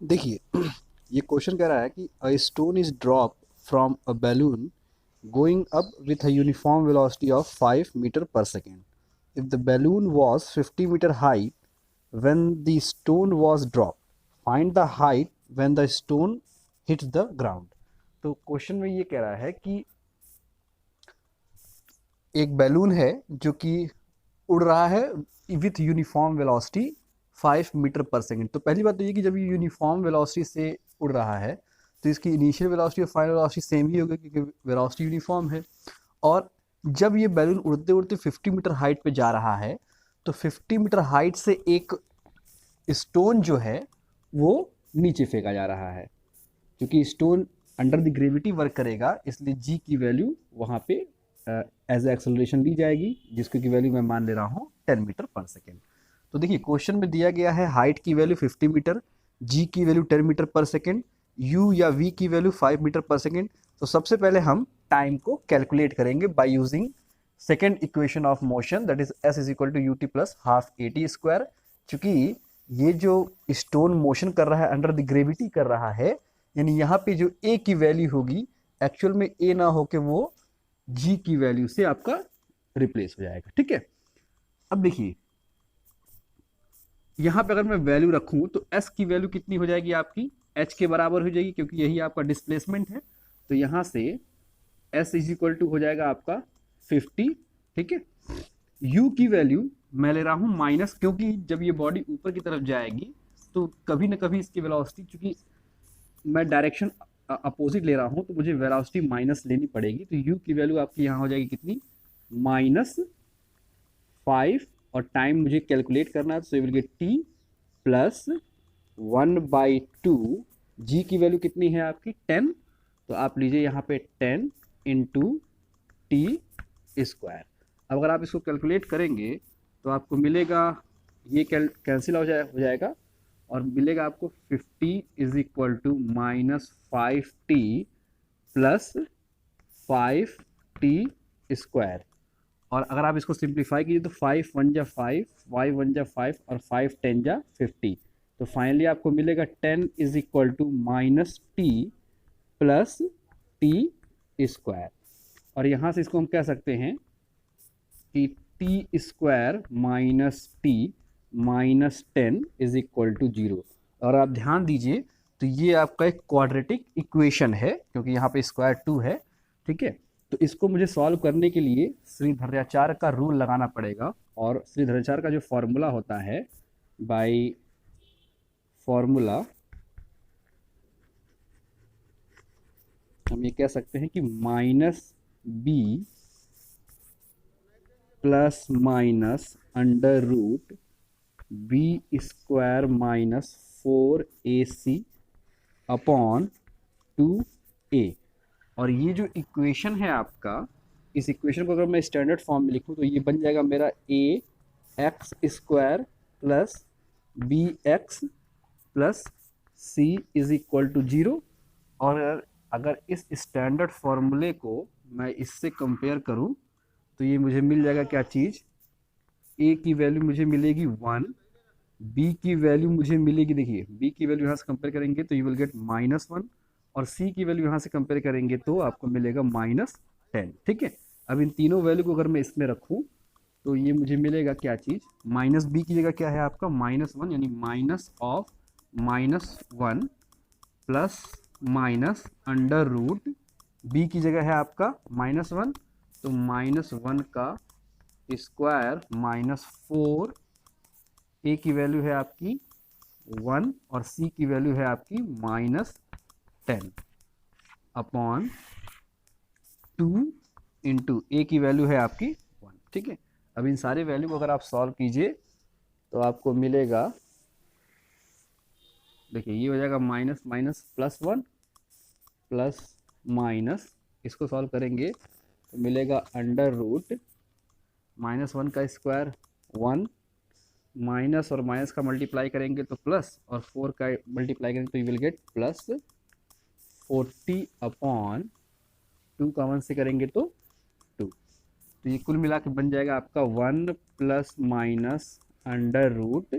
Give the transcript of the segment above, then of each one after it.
देखिए ये क्वेश्चन कह रहा है कि a stone is drop from a balloon going up with a uniform velocity of 5 metre per second if the balloon was 50 metre high when the stone was dropped find the height when the stone hits the ground। तो question में ये कह रहा है कि एक balloon है जो कि उड़ रहा है with uniform velocity 5 metre per second. तो पहली बात तो ये कि जब ये यूनिफॉर्म वेलोसिटी से उड़ रहा है तो इसकी इनिशियल वेलोसिटी और फाइनल वेलोसिटी सेम ही होगी क्योंकि वेलोसिटी यूनिफॉर्म है। और जब ये बैलून उड़ते उड़ते 50 मीटर हाइट पे जा रहा है तो 50 मीटर हाइट से एक स्टोन जो है वो नीचे फेंका जा रहा है। क्योंकि stone under the gravity work करेगा इसलिए जी की वैल्यू वहाँ पे एज ए एक्सेलरेशन ली जाएगी जिसकी की वैल्यू मैं मान ले रहा हूँ 10 मीटर पर सेकेंड। तो देखिए क्वेश्चन में दिया गया है हाइट की वैल्यू 50 मीटर, जी की value 10 metre per second, u या वी की वैल्यू 5 मीटर पर सेकेंड। तो सबसे पहले हम टाइम को कैलकुलेट करेंगे by using second equation of motion that is s is equal to u t plus half a t square. चूंकि ये जो स्टोन मोशन कर रहा है अंडर द ग्रेविटी कर रहा है यानी यहाँ पे जो ए की वैल्यू होगी एक्चुअल में ए ना होके वो जी की वैल्यू से आपका रिप्लेस हो जाएगा। ठीक है, अब देखिए यहाँ पे अगर मैं वैल्यू रखूँ तो एस की वैल्यू कितनी हो जाएगी आपकी एच के बराबर हो जाएगी क्योंकि यही आपका डिस्प्लेसमेंट है। तो यहाँ से एस इज इक्वल टू हो जाएगा आपका 50। ठीक है, यू की वैल्यू मैं ले रहा हूँ माइनस क्योंकि जब ये बॉडी ऊपर की तरफ जाएगी तो कभी ना कभी इसकी वेलोसिटी, चूंकि मैं डायरेक्शन अपोजिट ले रहा हूँ तो मुझे वेलोसिटी माइनस लेनी पड़ेगी। तो यू की वैल्यू आपकी यहाँ हो जाएगी कितनी -5 और टाइम मुझे कैलकुलेट करना है तो विल गेट टी प्लस 1/2। जी की वैल्यू कितनी है आपकी 10, तो आप लीजिए यहाँ पे 10 इंटू टी स्क्वायर। अब अगर आप इसको कैलकुलेट करेंगे तो आपको मिलेगा ये कैंसिल हो जाएगा और मिलेगा आपको 50 is equal to -5t plus 5t square. और अगर आप इसको सिंप्लीफाई कीजिए तो 5 1 जा 5, 5 1 जा 5 और 5 10 जा 50। तो फाइनली आपको मिलेगा 10 is equal to -t plus T square. और यहाँ से इसको हम कह सकते हैं कि T square minus T minus 10 is equal to 0। और आप ध्यान दीजिए तो ये आपका एक क्वाड्रेटिक इक्वेशन है क्योंकि यहाँ पे स्क्वायर 2 है। ठीक है, तो इसको मुझे सॉल्व करने के लिए श्रीधराचार्य का रूल लगाना पड़ेगा और श्रीधराचार्य का जो फॉर्मूला होता है बाय फॉर्मूला हम ये कह सकते हैं कि -b plus minus under root B square minus 4ac upon 2a। और ये जो इक्वेशन है आपका, इस इक्वेशन को अगर मैं स्टैंडर्ड फॉर्म में लिखूं तो ये बन जाएगा मेरा a X square plus B X plus C is equal to 0। और अगर इस स्टैंडर्ड फॉर्मूले को मैं इससे कंपेयर करूं तो ये मुझे मिल जाएगा क्या चीज़, ए की वैल्यू मुझे मिलेगी 1, बी की वैल्यू मुझे मिलेगी, देखिए बी की वैल्यू यहाँ से कंपेयर करेंगे तो यू विल गेट -1 और सी की वैल्यू यहाँ से कंपेयर करेंगे तो आपको मिलेगा -10। ठीक है, अब इन तीनों वैल्यू को अगर मैं इसमें रखूँ तो ये मुझे मिलेगा क्या चीज़, माइनस बी की जगह क्या है आपका -1 यानी minus of -1 plus minus under root B की जगह है आपका -1 तो -1 का स्क्वायर -4, ए की वैल्यू है आपकी 1 और सी की वैल्यू है आपकी -10 अपॉन 2 इंटू ए की वैल्यू है आपकी 1। ठीक है, अब इन सारे वैल्यू को अगर आप सॉल्व कीजिए तो आपको मिलेगा, देखिए ये हो जाएगा माइनस माइनस +1 प्लस माइनस, इसको सॉल्व करेंगे तो मिलेगा अंडर रूट -1 का स्क्वायर 1, माइनस और माइनस का मल्टीप्लाई करेंगे तो प्लस और 4 का मल्टीप्लाई करेंगे तो you will get plus 40 upon 2 का 1 से करेंगे तो 2। तो ये कुल मिला के बन जाएगा आपका 1 plus minus under root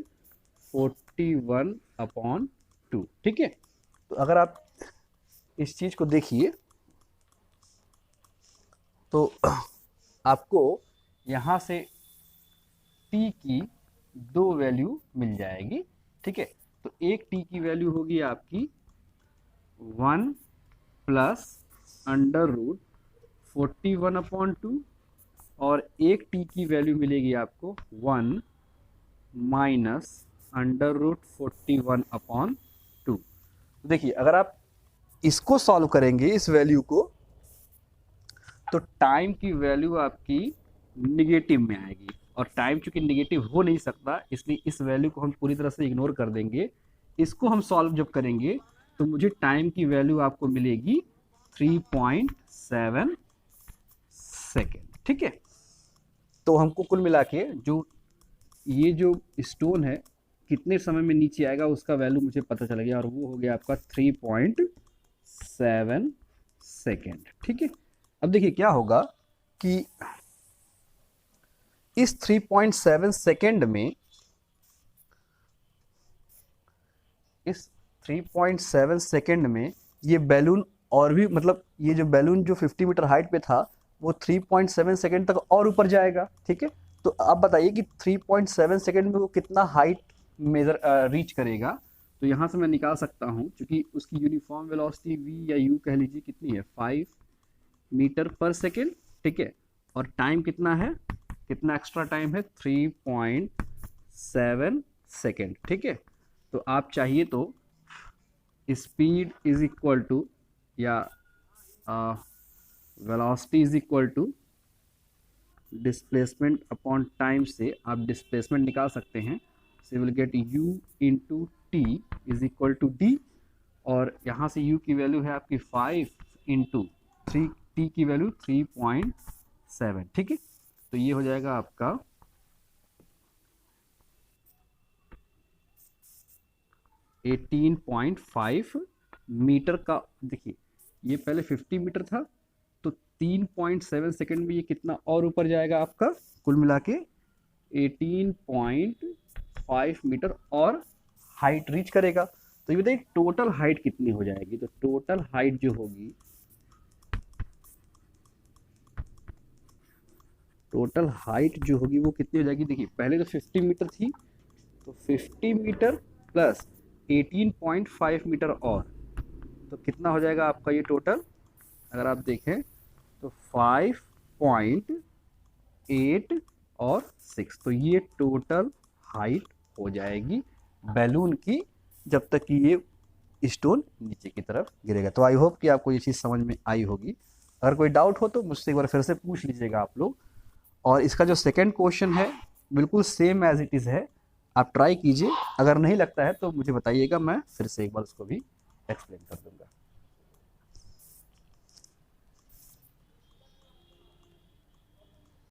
41 upon 2। ठीक है, तो अगर आप इस चीज को देखिए तो आपको यहां से t की 2 वैल्यू मिल जाएगी। ठीक है, तो एक t की वैल्यू होगी आपकी 1 प्लस अंडर रूट 41/2 और एक t की वैल्यू मिलेगी आपको 1 माइनस अंडर रूट 41/2। देखिए अगर आप इसको सॉल्व करेंगे इस वैल्यू को, तो टाइम की वैल्यू आपकी निगेटिव में आएगी, और टाइम चूंकि निगेटिव हो नहीं सकता इसलिए इस वैल्यू को हम पूरी तरह से इग्नोर कर देंगे। इसको हम सॉल्व जब करेंगे तो मुझे टाइम की वैल्यू आपको मिलेगी 3.7 सेकेंड। ठीक है, तो हमको कुल मिला के जो ये जो स्टोन है कितने समय में नीचे आएगा उसका वैल्यू मुझे पता चल गया, और वो हो गया आपका 3.7 सेकेंड। ठीक है, अब देखिए क्या होगा कि इस 3.7 सेकेंड में, इस 3.7 सेकेंड में ये बैलून और भी, मतलब ये जो बैलून जो 50 मीटर हाइट पे था वो 3.7 सेकेंड तक और ऊपर जाएगा। ठीक है, तो आप बताइए कि 3.7 सेकेंड में वो कितना हाइट मेजर रीच करेगा। तो यहाँ से मैं निकाल सकता हूँ, क्योंकि उसकी यूनिफॉर्म वेलोसिटी v या u कह लीजिए कितनी है 5 मीटर पर सेकेंड। ठीक है, और टाइम कितना है, कितना एक्स्ट्रा टाइम है 3.7 सेकेंड। ठीक है, तो आप चाहिए तो स्पीड इज इक्वल टू या velocity is equal to displacement upon time से आप डिस्प्लेसमेंट निकाल सकते हैं। So will get u into T is equal to D, और यहाँ से u की वैल्यू है आपकी 5 इंटू 3, t की वैल्यू 3.7। ठीक है, तो ये हो जाएगा आपका 18.5 मीटर का। देखिए ये पहले 50 मीटर था, तो 3.7 सेकेंड में ये कितना और ऊपर जाएगा आपका, कुल मिला के 18.5 मीटर और हाइट रीच करेगा। तो ये बताइए टोटल हाइट कितनी हो जाएगी। तो टोटल हाइट जो होगी, टोटल हाइट जो होगी वो कितनी हो जाएगी। देखिए पहले तो 50 मीटर थी, तो 50 मीटर प्लस 18.5 मीटर और, तो कितना हो जाएगा आपका ये टोटल, अगर आप देखें तो 5.8 और 6, तो ये टोटल हाइट हो जाएगी बैलून की जब तक कि ये स्टोन नीचे की तरफ गिरेगा। तो आई होप कि आपको ये चीज़ समझ में आई होगी। अगर कोई डाउट हो तो मुझसे एक बार फिर से पूछ लीजिएगा आप लोग। और इसका जो सेकंड क्वेश्चन है बिल्कुल सेम एज इट इज़ है, आप ट्राई कीजिए। अगर नहीं लगता है तो मुझे बताइएगा, मैं फिर से एक बार उसको भी एक्सप्लेन कर दूंगा।